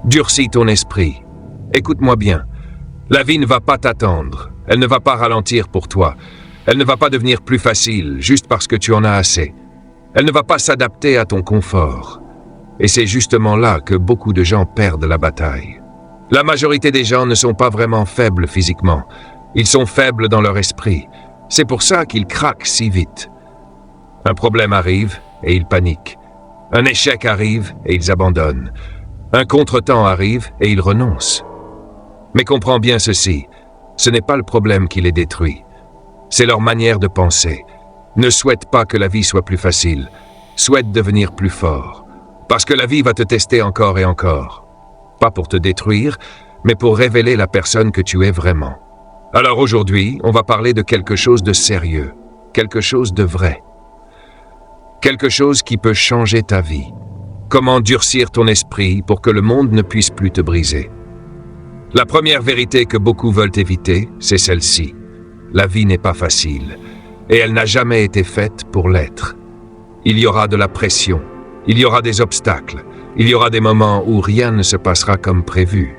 Durcis ton esprit. Écoute-moi bien. La vie ne va pas t'attendre. Elle ne va pas ralentir pour toi. Elle ne va pas devenir plus facile juste parce que tu en as assez. Elle ne va pas s'adapter à ton confort. Et c'est justement là que beaucoup de gens perdent la bataille. La majorité des gens ne sont pas vraiment faibles physiquement. Ils sont faibles dans leur esprit. C'est pour ça qu'ils craquent si vite. Un problème arrive et ils paniquent. Un échec arrive et ils abandonnent. Un contretemps arrive et ils renoncent. Mais comprends bien ceci, ce n'est pas le problème qui les détruit. C'est leur manière de penser. Ne souhaite pas que la vie soit plus facile. Souhaite devenir plus fort. Parce que la vie va te tester encore et encore. Pas pour te détruire, mais pour révéler la personne que tu es vraiment. Alors aujourd'hui, on va parler de quelque chose de sérieux, quelque chose de vrai. Quelque chose qui peut changer ta vie. Comment durcir ton esprit pour que le monde ne puisse plus te briser. La première vérité que beaucoup veulent éviter, c'est celle-ci. La vie n'est pas facile, et elle n'a jamais été faite pour l'être. Il y aura de la pression, il y aura des obstacles, il y aura des moments où rien ne se passera comme prévu.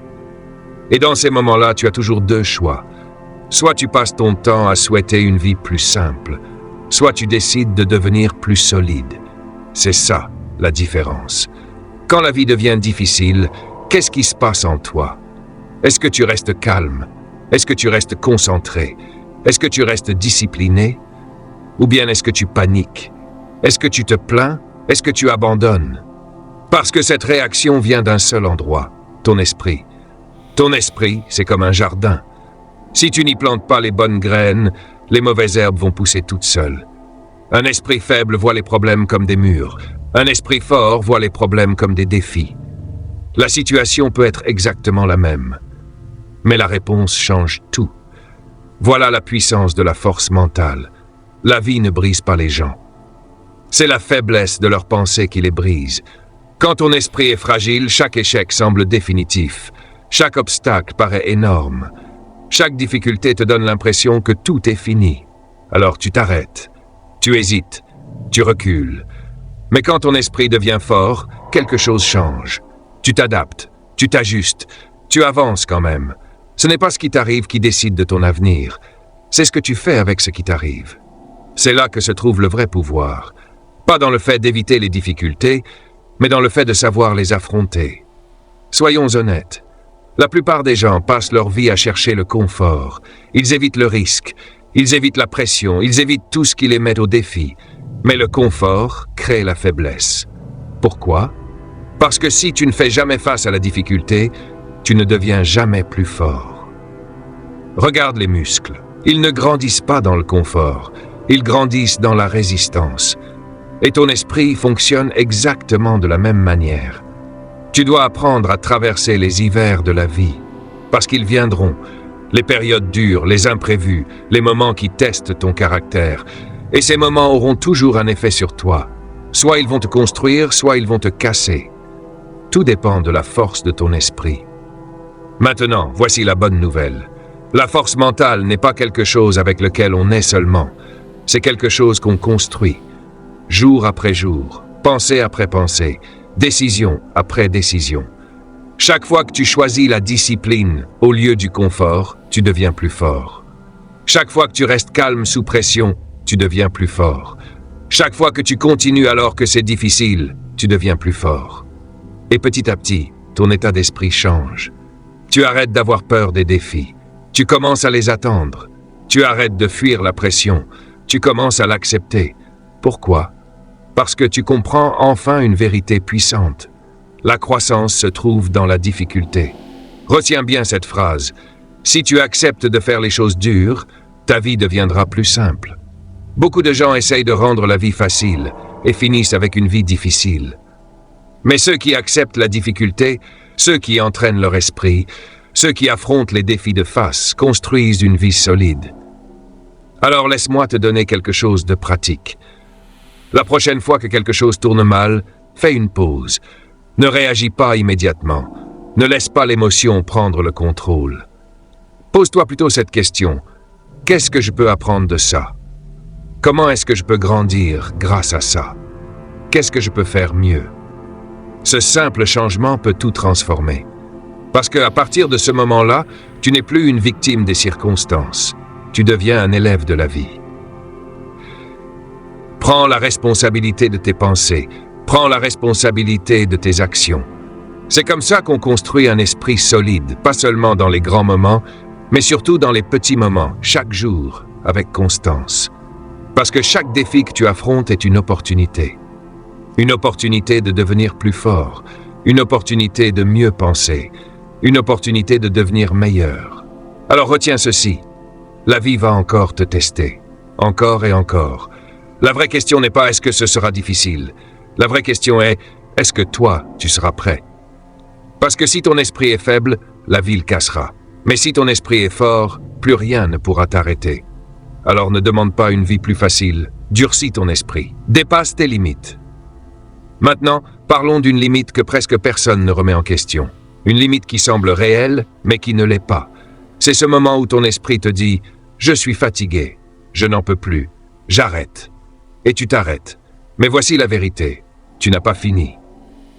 Et dans ces moments-là, tu as toujours deux choix. Soit tu passes ton temps à souhaiter une vie plus simple, soit tu décides de devenir plus solide. C'est ça, la différence. Quand la vie devient difficile, qu'est-ce qui se passe en toi? Est-ce que tu restes calme? Est-ce que tu restes concentré? Est-ce que tu restes discipliné? Ou bien est-ce que tu paniques? Est-ce que tu te plains? Est-ce que tu abandonnes? Parce que cette réaction vient d'un seul endroit, ton esprit. Ton esprit, c'est comme un jardin. Si tu n'y plantes pas les bonnes graines, les mauvaises herbes vont pousser toutes seules. Un esprit faible voit les problèmes comme des murs. Un esprit fort voit les problèmes comme des défis. La situation peut être exactement la même. Mais la réponse change tout. Voilà la puissance de la force mentale. La vie ne brise pas les gens. C'est la faiblesse de leurs pensées qui les brise. Quand ton esprit est fragile, chaque échec semble définitif. Chaque obstacle paraît énorme. Chaque difficulté te donne l'impression que tout est fini. Alors tu t'arrêtes, tu hésites, tu recules. Mais quand ton esprit devient fort, quelque chose change. Tu t'adaptes, tu t'ajustes, tu avances quand même. Ce n'est pas ce qui t'arrive qui décide de ton avenir. C'est ce que tu fais avec ce qui t'arrive. C'est là que se trouve le vrai pouvoir. Pas dans le fait d'éviter les difficultés, mais dans le fait de savoir les affronter. Soyons honnêtes. La plupart des gens passent leur vie à chercher le confort. Ils évitent le risque, ils évitent la pression, ils évitent tout ce qui les met au défi. Mais le confort crée la faiblesse. Pourquoi? Parce que si tu ne fais jamais face à la difficulté, tu ne deviens jamais plus fort. Regarde les muscles. Ils ne grandissent pas dans le confort. Ils grandissent dans la résistance. Et ton esprit fonctionne exactement de la même manière. Tu dois apprendre à traverser les hivers de la vie, parce qu'ils viendront, les périodes dures, les imprévus, les moments qui testent ton caractère. Et ces moments auront toujours un effet sur toi. Soit ils vont te construire, soit ils vont te casser. Tout dépend de la force de ton esprit. Maintenant, voici la bonne nouvelle. La force mentale n'est pas quelque chose avec lequel on est seulement. C'est quelque chose qu'on construit. Jour après jour, pensée après pensée, décision après décision. Chaque fois que tu choisis la discipline au lieu du confort, tu deviens plus fort. Chaque fois que tu restes calme sous pression, tu deviens plus fort. Chaque fois que tu continues alors que c'est difficile, tu deviens plus fort. Et petit à petit, ton état d'esprit change. Tu arrêtes d'avoir peur des défis. Tu commences à les attendre. Tu arrêtes de fuir la pression. Tu commences à l'accepter. Pourquoi? Parce que tu comprends enfin une vérité puissante. La croissance se trouve dans la difficulté. Retiens bien cette phrase. Si tu acceptes de faire les choses dures, ta vie deviendra plus simple. Beaucoup de gens essayent de rendre la vie facile et finissent avec une vie difficile. Mais ceux qui acceptent la difficulté, ceux qui entraînent leur esprit, ceux qui affrontent les défis de face, construisent une vie solide. Alors laisse-moi te donner quelque chose de pratique. La prochaine fois que quelque chose tourne mal, fais une pause. Ne réagis pas immédiatement. Ne laisse pas l'émotion prendre le contrôle. Pose-toi plutôt cette question. Qu'est-ce que je peux apprendre de ça? Comment est-ce que je peux grandir grâce à ça? Qu'est-ce que je peux faire mieux? Ce simple changement peut tout transformer. Parce qu'à partir de ce moment-là, tu n'es plus une victime des circonstances. Tu deviens un élève de la vie. Prends la responsabilité de tes pensées. Prends la responsabilité de tes actions. C'est comme ça qu'on construit un esprit solide, pas seulement dans les grands moments, mais surtout dans les petits moments, chaque jour, avec constance. Parce que chaque défi que tu affrontes est une opportunité. Une opportunité de devenir plus fort, une opportunité de mieux penser, une opportunité de devenir meilleur. Alors retiens ceci, la vie va encore te tester, encore et encore. La vraie question n'est pas est-ce que ce sera difficile, la vraie question est est-ce que toi, tu seras prêt? Parce que si ton esprit est faible, la vie le cassera. Mais si ton esprit est fort, plus rien ne pourra t'arrêter. Alors ne demande pas une vie plus facile, durcis ton esprit, dépasse tes limites. Maintenant, parlons d'une limite que presque personne ne remet en question. Une limite qui semble réelle, mais qui ne l'est pas. C'est ce moment où ton esprit te dit « Je suis fatigué, je n'en peux plus, j'arrête ». Et tu t'arrêtes. Mais voici la vérité, tu n'as pas fini.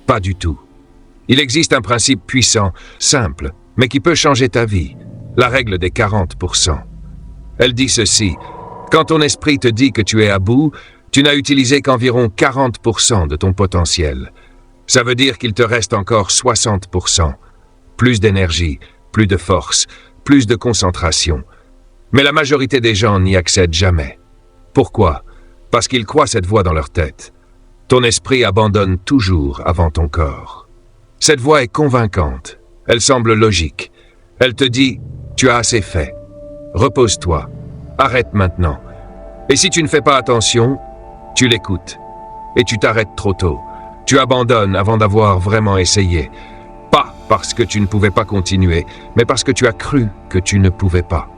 Pas du tout. Il existe un principe puissant, simple, mais qui peut changer ta vie, la règle des 40%. Elle dit ceci, quand ton esprit te dit que tu es à bout, tu n'as utilisé qu'environ 40% de ton potentiel. Ça veut dire qu'il te reste encore 60%. Plus d'énergie, plus de force, plus de concentration. Mais la majorité des gens n'y accèdent jamais. Pourquoi? Parce qu'ils croient cette voix dans leur tête. Ton esprit abandonne toujours avant ton corps. Cette voix est convaincante. Elle semble logique. Elle te dit « Tu as assez fait. Repose-toi. Arrête maintenant. » Et si tu ne fais pas attention, tu l'écoutes. Et tu t'arrêtes trop tôt. Tu abandonnes avant d'avoir vraiment essayé. Pas parce que tu ne pouvais pas continuer, mais parce que tu as cru que tu ne pouvais pas.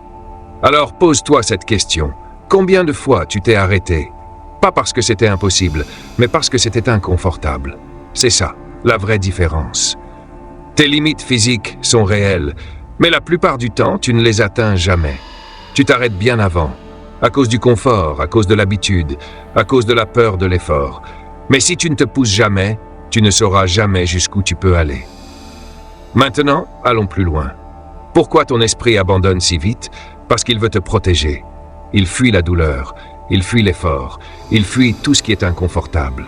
Alors pose-toi cette question. Combien de fois tu t'es arrêté? Pas parce que c'était impossible, mais parce que c'était inconfortable. C'est ça, la vraie différence. Tes limites physiques sont réelles, mais la plupart du temps, tu ne les atteins jamais. Tu t'arrêtes bien avant, à cause du confort, à cause de l'habitude, à cause de la peur de l'effort. Mais si tu ne te pousses jamais, tu ne sauras jamais jusqu'où tu peux aller. Maintenant, allons plus loin. Pourquoi ton esprit abandonne si vite? Parce qu'il veut te protéger. Il fuit la douleur, il fuit l'effort, il fuit tout ce qui est inconfortable.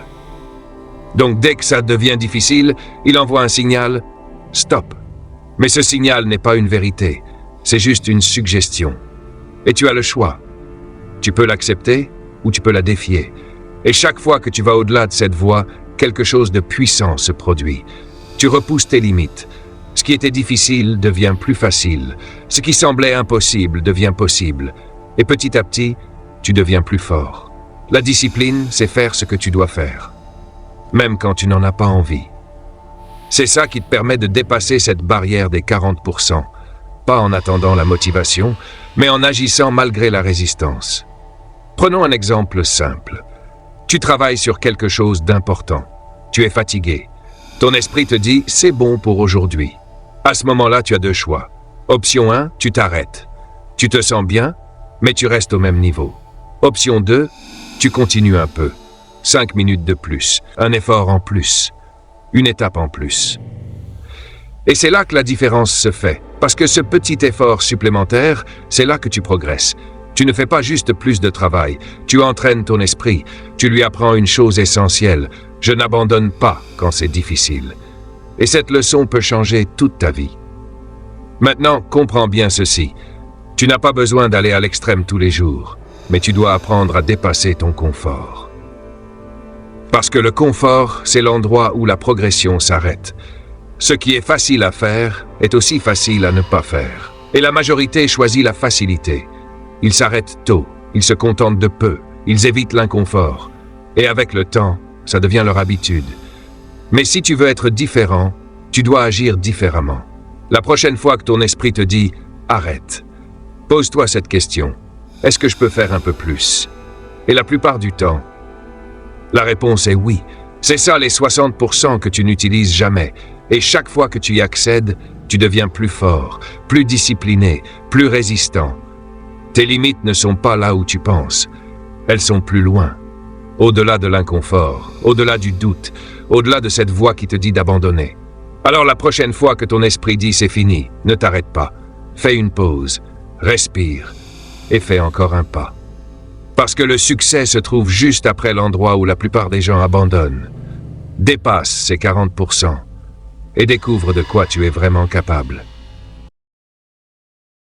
Donc dès que ça devient difficile, il envoie un signal « Stop ». Mais ce signal n'est pas une vérité, c'est juste une suggestion. Et tu as le choix. Tu peux l'accepter ou tu peux la défier. Et chaque fois que tu vas au-delà de cette voie, quelque chose de puissant se produit. Tu repousses tes limites. Ce qui était difficile devient plus facile. Ce qui semblait impossible devient possible. Et petit à petit, tu deviens plus fort. La discipline, c'est faire ce que tu dois faire, même quand tu n'en as pas envie. C'est ça qui te permet de dépasser cette barrière des 40%, pas en attendant la motivation, mais en agissant malgré la résistance. Prenons un exemple simple. Tu travailles sur quelque chose d'important. Tu es fatigué. Ton esprit te dit « c'est bon pour aujourd'hui ». À ce moment-là, tu as deux choix. Option 1, tu t'arrêtes. Tu te sens bien, mais tu restes au même niveau. Option 2, tu continues un peu. 5 minutes de plus, un effort en plus, une étape en plus. Et c'est là que la différence se fait, parce que ce petit effort supplémentaire, c'est là que tu progresses. Tu ne fais pas juste plus de travail, tu entraînes ton esprit, tu lui apprends une chose essentielle, je n'abandonne pas quand c'est difficile. Et cette leçon peut changer toute ta vie. Maintenant, comprends bien ceci. Tu n'as pas besoin d'aller à l'extrême tous les jours, mais tu dois apprendre à dépasser ton confort. Parce que le confort, c'est l'endroit où la progression s'arrête. Ce qui est facile à faire est aussi facile à ne pas faire. Et la majorité choisit la facilité. Ils s'arrêtent tôt, ils se contentent de peu, ils évitent l'inconfort. Et avec le temps, ça devient leur habitude. Mais si tu veux être différent, tu dois agir différemment. La prochaine fois que ton esprit te dit « arrête », pose-toi cette question. Est-ce que je peux faire un peu plus? Et la plupart du temps, la réponse est oui. C'est ça les 60% que tu n'utilises jamais. Et chaque fois que tu y accèdes, tu deviens plus fort, plus discipliné, plus résistant. Tes limites ne sont pas là où tu penses. Elles sont plus loin. Au-delà de l'inconfort, au-delà du doute, au-delà de cette voix qui te dit d'abandonner. Alors la prochaine fois que ton esprit dit c'est fini, ne t'arrête pas. Fais une pause, respire et fais encore un pas. Parce que le succès se trouve juste après l'endroit où la plupart des gens abandonnent. Dépasse ces 40% et découvre de quoi tu es vraiment capable.